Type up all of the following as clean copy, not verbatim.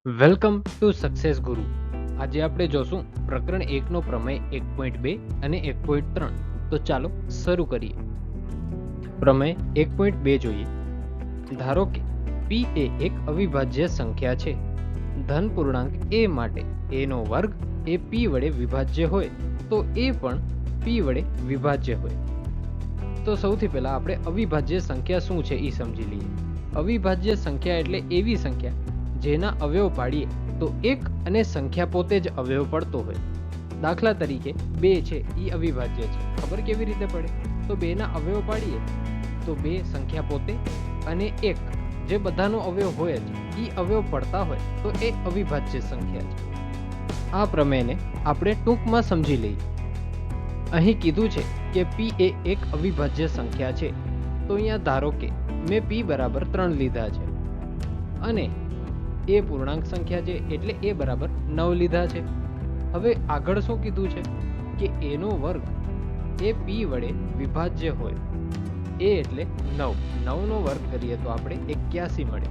Welcome to success ગુરુ. આજે આપણે જોશું પ્રકરણ 1 નો પ્રમેય 1.2 અને 1.3. તો ચાલો શરૂ કરીએ. પ્રમેય 1.2 જોઈએ. ધારો કે p એ એક અવિભાજ્ય સંખ્યા છે. ધન પૂર્ણાંક a માટે a નો વર્ગ એ p વડે વિભાજ્ય હોય તો a પણ p વડે વિભાજ્ય હોય. તો સૌથી પહેલા આપણે અવિભાજ્ય સંખ્યા શું છે એ સમજી લઈએ. અવિભાજ્ય સંખ્યા એટલે એવી સંખ્યા જેના અવયવ પાડીએ તો એક અને સંખ્યા પોતે જ અવયવ પડતો હોય. દાખલા તરીકે 2 છે એ અવિભાજ્ય છે. ખબર કેવી રીતે પડે? તો 2 ના અવયવ પાડીએ તો 2 સંખ્યા પોતે અને 1 જે બધાનો અવયવ હોય જ એ અવયવ પડતા હોય તો એ અવિભાજ્ય સંખ્યા છે. આ પ્રમેયને આપણે ટૂંકમાં સમજી લઈએ. અહીં કીધું છે કે p એ એક અવિભાજ્ય સંખ્યા છે. તો અહીંયા ધારો કે મેં p બરાબર 3 લીધા છે અને એ પૂર્ણાંક સંખ્યા છે એટલે એ બરાબર 9 લીધા છે. હવે આગળ શું કીધું છે કે a નો વર્ગ એ p વડે વિભાજ્ય હોય. a એટલે 9, 9 નો વર્ગ કરીએ તો આપણે 81 મળે.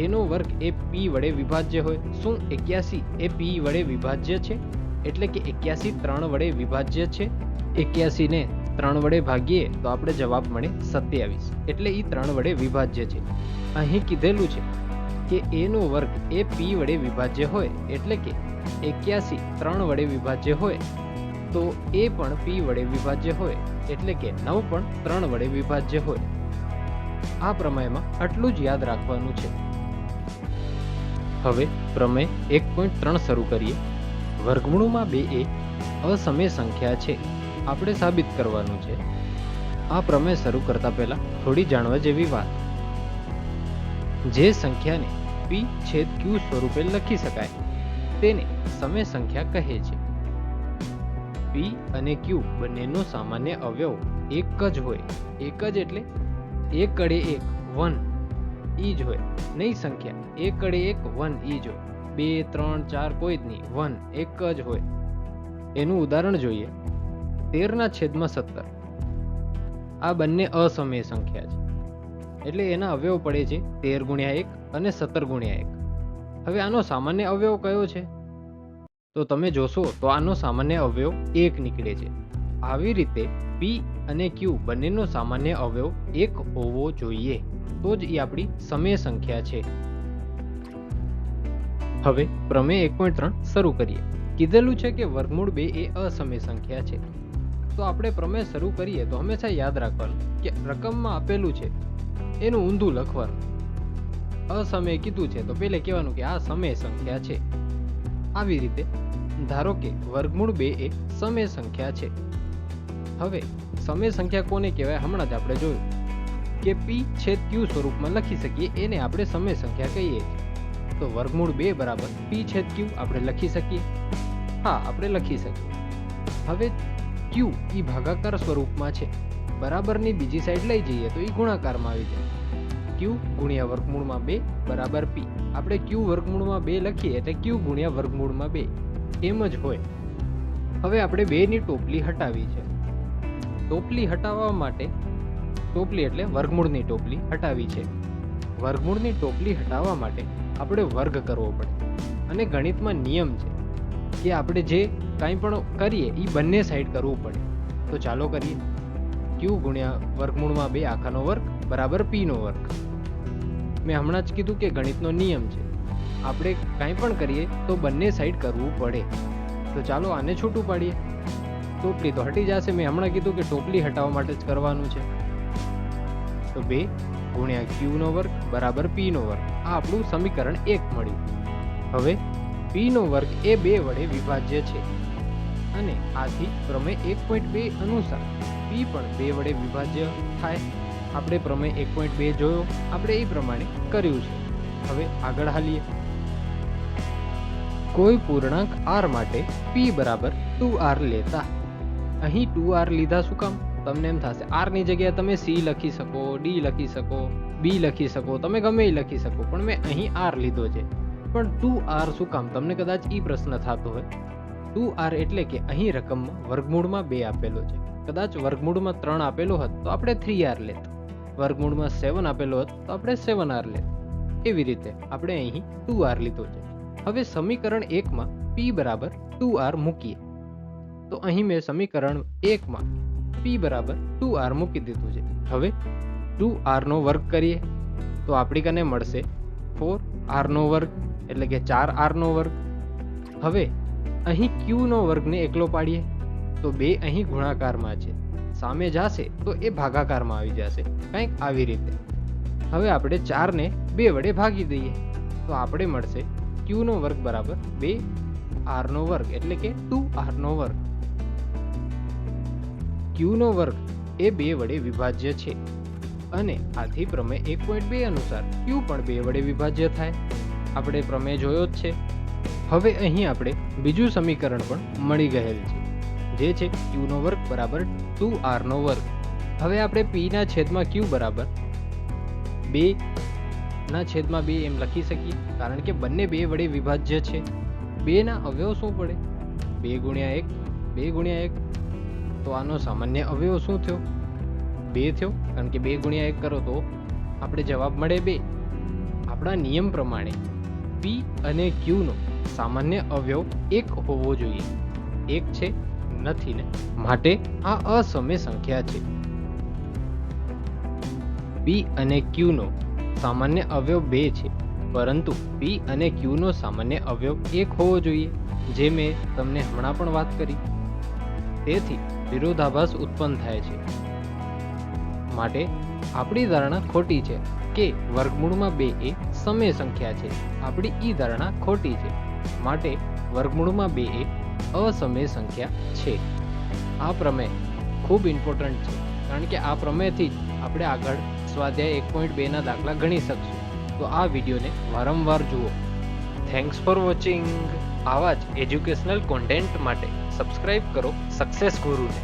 a નો વર્ગ એ p વડે વિભાજ્ય હોય. શું 81 એ p વડે વિભાજ્ય છે? એટલે કે 81 3 વડે વિભાજ્ય છે. 81 ને 3 વડે ભાગીએ તો આપણે જવાબ મળે 27. એટલે એ 3 વડે વિભાજ્ય છે. અહીં કીધેલું છે કે a નો વર્ગ એ p વડે વિભાજ્ય હોય એટલે કે 81 3 વડે વિભાજ્ય હોય તો a પણ p વડે વિભાજ્ય હોય એટલે કે 9 પણ 3 વડે વિભાજ્ય હોય. આ પ્રમેયમાં આટલું જ યાદ રાખવાનું છે. હવે પ્રમેય 1.3 શરૂ કરીએ. વર્ગમૂળમાં 2 એ અસમય સંખ્યા છે. આપણે સાબિત કરવાનું છે. આ પ્રમેય શરૂ કરતા પહેલા થોડી જાણવા જેવી વાત. જે સંખ્યાને p છેદ q સ્વરૂપે લખી શકાય તેને સમય સંખ્યા કહે છે. p અને q બંનેનો સામાન્ય અવયવ એક જ હોય. એક જ એટલે એક કડે એક 1 ઈ જ હોય. નહીં સંખ્યા એક કડે એક 1 ઈ જ હોય. 2 3 4 કોઈ જ નહીં, 1 એક જ હોય. એનું ઉદાહરણ જોઈએ. 13/17. આ બંને અસમય સંખ્યા છે એટલે એના અવયવ પડે છે 13 × 1 અને 17 × 1. હવે આનો સામાન્ય અવયવ કયો છે? તો તમે જોશો તો આનો સામાન્ય અવયવ 1 નીકળે છે. આવી રીતે p અને q બંનેનો સામાન્ય અવયવ 1 હોવો જોઈએ તો જ એ આપણી સમય સંખ્યા છે. હવે પ્રમેય 1.3 શરૂ કરીએ. કીધેલું છે કે વર્ગમૂળ 2 એ અસમય સંખ્યા છે. તો આપણે પ્રમેય શરૂ કરીએ તો હંમેશા યાદ રાખવાનું કે રકમમાં આપેલું છે એનું ઊંધું લખવાનું. અસમય કીધું છે તો પહેલે કહેવાનું કે આ સમય સંખ્યા છે. આવી રીતે ધારો કે વર્ગમૂળ 2 એ સમય સંખ્યા છે. હવે સમય સંખ્યા કોને કહેવાય? હમણાં જ આપણે જોયું કે p છેદ q સ્વરૂપમાં લખી શકીએ એને આપણે સમય સંખ્યા કહીએ છીએ. તો વર્ગમૂળ 2 બરાબર p છેદ q આપણે લખી શકીએ. હા, આપણે લખી શકીએ. હવે q એ ભાગાકાર સ્વરૂપમાં છે. બરાબરની બીજી સાઈડ લઈ જઈએ તો એ ગુણાકારમાં આવી જાય. q ગુણ્યા વર્ગમૂળમાં 2 બરાબર p. આપણે q વર્ગમૂળમાં 2 લખીએ એટલે q ગુણ્યા વર્ગમૂળમાં 2 એમ જ હોય. હવે આપણે 2 ની ટોપલી હટાવી છે. ટોપલી હટાવવા માટે, ટોપલી એટલે વર્ગમૂળની ટોપલી હટાવી છે. વર્ગમૂળની ટોપલી હટાવવા માટે આપણે વર્ગ કરવો પડે. અને ગણિતમાં નિયમ છે કે આપણે જે કાંઈ પણ કરીએ એ બંને સાઈડ કરવું પડે. તો ચાલો કરીએ. q ગુણ્યા વર્ગમૂળમાં 2 આખાનો વર્ગ બરાબર p નો વર્ગ. મેં હમણાં જ કીધું કે ગણિતનો નિયમ છે આપણે કાંઈ પણ કરીએ તો બંને સાઈડ કરવું પડે. તો ચાલો આને છૂટું પાડીએ. ટોપલી તો હટી જશે. મેં હમણાં કીધું કે ટોપલી હટાવવા માટે જ કરવાનું છે. તો 2 ગુણ્યા q નો વર્ગ બરાબર p નો વર્ગ. આ આપણું સમીકરણ 1 મળ્યું. હવે p નો વર્ગ એ 2 વડે વિભાજ્ય છે અને આથી પ્રમેય 1.2 અનુસાર p પણ 2 વડે વિભાજ્ય થાય. આપણે પ્રમેય 1.2 જોયો, આપણે એ પ્રમાણે કર્યું છે. હવે આગળ હાલીએ. કોઈ પૂર્ણાંક r માટે p બરાબર 2r લેતા. અહીં 2r લીધા શું કામ? તમને એમ થશે r ની જગ્યાએ તમે c લખી શકો, d લખી શકો, b લખી શકો, તમે ગમે એ લખી શકો, પણ મેં અહીં r લીધો છે. પણ 2r શું કામ? તમને કદાચ એ પ્રશ્ન થતો હોય. 2r એટલે કે અહીં રકમમાં વર્ગમૂળમાં 2 આપેલો છે. કદાચ વર્ગમૂળમાં 3 આપેલો હોત તો આપણે 3r લેત. વર્ગમૂળમાં 7 આપેલો હોત તો આપણે 7r લેત. એવી રીતે આપણે અહીં 2r લીધો છે. હવે સમીકરણ 1 માં p બરાબર 2r મૂકીએ. તો અહીં મેં સમીકરણ 1 માં p બરાબર 2r મૂકી દીધું છે. હવે 2r નો વર્ગ કરીએ તો આપણી કને મળશે 4r નો વર્ગ એટલે કે 4r નો વર્ગ. હવે અહીં q નો વર્ગને એકલો પાડીએ તો 2 અહીં ગુણાકારમાં છે, સામે જશે તો એ ભાગાકારમાં આવી જશે, કંઈક આવી રીતે. હવે આપણે 4 ને 2 વડે ભાગી દઈએ તો આપણે મળશે q નો વર્ગ બરાબર 2r નો વર્ગ એટલે કે 2r નો વર્ગ. q નો વર્ગ એ 2 વડે વિભાજ્ય છે અને આથી પ્રમેય 1.2 અનુસાર q પણ 2 વડે વિભાજ્ય થાય. આપણે પ્રમેય જોયો જ છે. હવે અહીં આપણે બીજું સમીકરણ પણ મળી ગયેલ છે, જે છે q નો વર્ગ બરાબર 2r નો વર્ગ. હવે આપણે p ના છેદમાં q બરાબર 2 ના છેદમાં 2 એમ લખી શકીએ, કારણ કે બંને 2 વડે વિભાજ્ય છે. 2 ના અવયવ શું પડે? 2 ગુણ્યા 1, 2 ગુણ્યા 1. તો આનો સામાન્ય અવયવ શું થયો? 2 થયો, કારણ કે 2 ગુણ્યા 1 કરો તો આપણે જવાબ મળે 2. આપણા નિયમ પ્રમાણે p અને q નો સામાન્ય અવયવ 1 હોવો જોઈએ. 1 છે નથી ને, માટે આ અસમય સંખ્યા છે. p અને q નો સામાન્ય અવયવ 2 છે, પરંતુ p અને q નો સામાન્ય અવયવ 1 હોવો જોઈએ, જે મેં તમને હમણાં પણ વાત કરી. તેથી વિરોધાભાસ ઉત્પન્ન થાય છે. માટે આપણી ધારણા ખોટી છે કે વર્ગમૂળમાં 2 એ સમય સંખ્યા છે. આપણી ઈ ધારણા ખોટી છે. માટે વર્ગમૂળમાં 2 એ અસમય સંખ્યા છે. આ પ્રમેય ખૂબ ઇમ્પોર્ટન્ટ છે, કારણ કે આ પ્રમેયથી જ આપણે આગળ સ્વાધ્યાય 1.2 ના દાખલા ગણી શકશું. તો આ વિડીયોને વારંવાર જુઓ. Thanks for watching. આવા જ એજ્યુકેશનલ કોન્ટેન્ટ માટે સબસ્ક્રાઇબ કરો સક્સેસ ગુરુને.